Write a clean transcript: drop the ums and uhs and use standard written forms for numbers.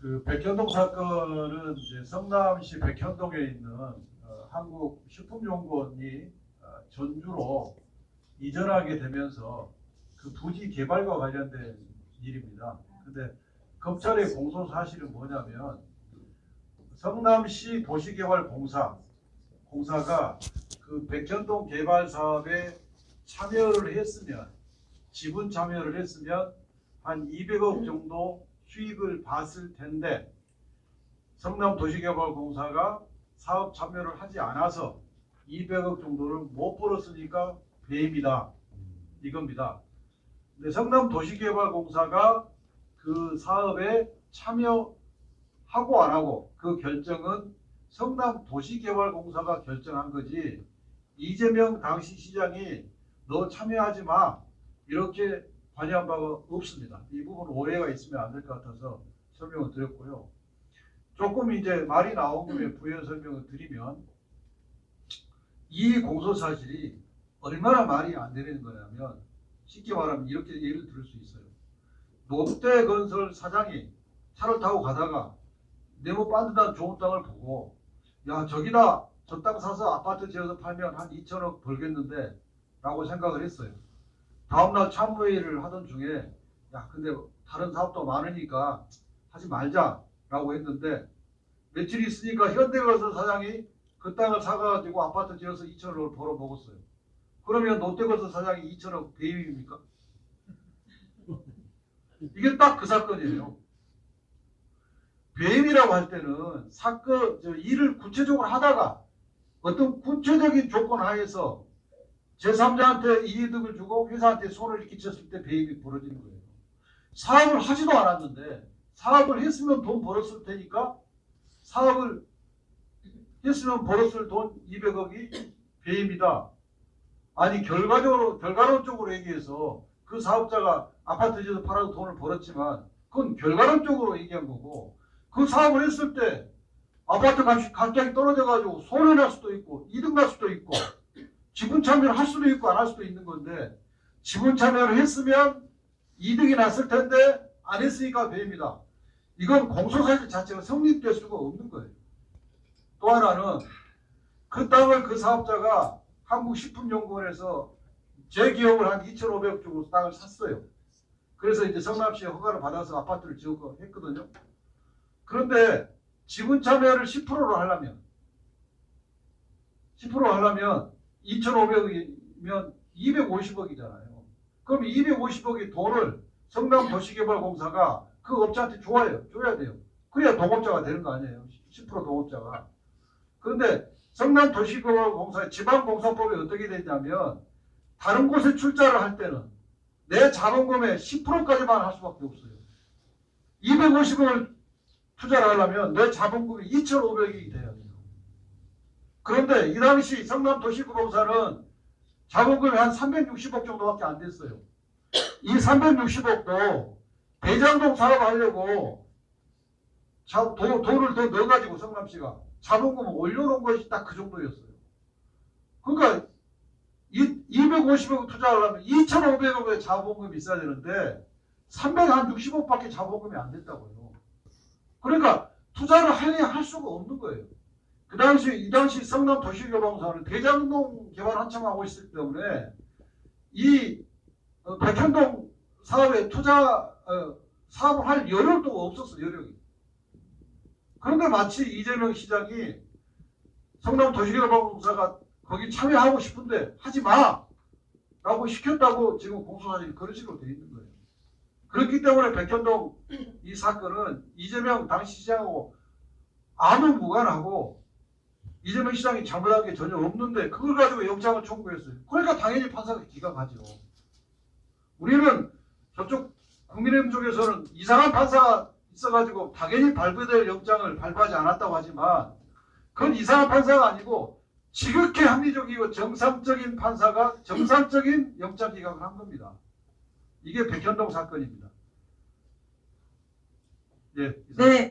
그 백현동 사건은 이제 성남시 백현동에 있는 한국식품연구원이 전주로 이전하게 되면서 그 부지 개발과 관련된 일입니다. 근데 검찰의 공소 사실은 뭐냐면 성남시 도시개발공사가 그 백현동 개발 사업에 참여를 했으면 지분 참여를 했으면 한 200억 정도 수익을 봤을 텐데 성남도시개발공사가 사업 참여를 하지 않아서 200억 정도를 못 벌었으니까 배임이다 이겁니다. 근데 성남도시개발공사가 그 사업에 참여하고 안 하고 그 결정은 성남도시개발공사가 결정한 거지 이재명 당시 시장이 너 참여하지 마 이렇게 관여한 바가 없습니다. 이 부분 오해가 있으면 안 될 것 같아서 설명을 드렸고요. 조금 이제 말이 나온 김에 부연 설명을 드리면 이 공소사실이 얼마나 말이 안 되는 거냐면 쉽게 말하면 이렇게 예를 들을 수 있어요. 롯데건설 사장이 차를 타고 가다가 네모 반듯한 좋은 땅을 보고 야 저기다 저 땅 사서 아파트 지어서 팔면 한 2천억 벌겠는데 라고 생각을 했어요. 다음날 참모회의를 하던 중에 야 근데 다른 사업도 많으니까 하지 말자 라고 했는데 며칠 있으니까 현대건설 사장이 그 땅을 사가지고 아파트 지어서 2천억을 벌어 먹었어요. 그러면 롯데건설 사장이 2천억 배임입니까? 이게 딱 그 사건이에요. 배임이라고 할 때는 사건 일을 구체적으로 하다가 어떤 구체적인 조건 하에서 제3자한테 이득을 주고 회사한테 손을 끼쳤을 때 배임이 벌어지는 거예요. 사업을 하지도 않았는데 사업을 했으면 돈 벌었을 테니까 사업을 했으면 벌었을 돈 200억이 배임이다. 아니 결과론적으로 얘기해서 그 사업자가 아파트 지어서 팔아도 돈을 벌었지만 그건 결과론적으로 얘기한 거고 그 사업을 했을 때 아파트 값이 갑자기 떨어져가지고 손해날 수도 있고 이득 날 수도 있고 지분 참여를 할 수도 있고 안 할 수도 있는 건데 지분 참여를 했으면 이득이 났을 텐데 안 했으니까 배임이다. 이건 공소사실 자체가 성립될 수가 없는 거예요. 또 하나는 그 땅을 그 사업자가 한국식품연구원에서 제 기업을 한 2,500억 주고 땅을 샀어요. 그래서 이제 성남시에 허가를 받아서 아파트를 지었고 했거든요. 그런데 지분 참여를 10%로 하려면 2,500억이면 250억이잖아요. 그럼 250억의 돈을 성남도시개발공사가 그 업자한테 줘야 돼요. 그래야 동업자가 되는 거 아니에요. 10% 동업자가. 그런데 성남도시개발공사의 지방공사법이 어떻게 되냐면 다른 곳에 출자를 할 때는 내 자본금의 10%까지만 할 수밖에 없어요. 250억을 투자를 하려면 내 자본금이 2,500억이 돼야 돼요. 그런데 이 당시 성남도시개발공사는 자본금이 한 360억 정도밖에 안 됐어요. 이 360억도 대장동 사업하려고 돈을 더 넣어가지고 성남시가 자본금을 올려놓은 것이 딱 그 정도였어요. 그러니까 250억 투자하려면 2,500억의 자본금이 있어야 되는데 360억밖에 자본금이 안 됐다고요. 그러니까 투자를 할 수가 없는 거예요. 이 당시 성남도시개발공사는 대장동 개발 한참 하고 있기 때문에 이 백현동 사업에 사업을 할 여력도 없었어, 여력이. 그런데 마치 이재명 시장이 성남도시개발공사가 거기 참여하고 싶은데 하지 마! 라고 시켰다고 지금 공소사실이 그런 식으로 되어 있는 거예요. 그렇기 때문에 백현동 이 사건은 이재명 당시 시장하고 아무 무관하고 이재명 시장이 잘못한 게 전혀 없는데 그걸 가지고 영장을 청구했어요. 그러니까 당연히 판사가 기각하죠. 우리는 저쪽 국민의힘 쪽에서는 이상한 판사가 있어가지고 당연히 발부될 영장을 발부하지 않았다고 하지만 그건 이상한 판사가 아니고 지극히 합리적이고 정상적인 판사가 정상적인 영장 기각을 한 겁니다. 이게 백현동 사건입니다. 예, 네.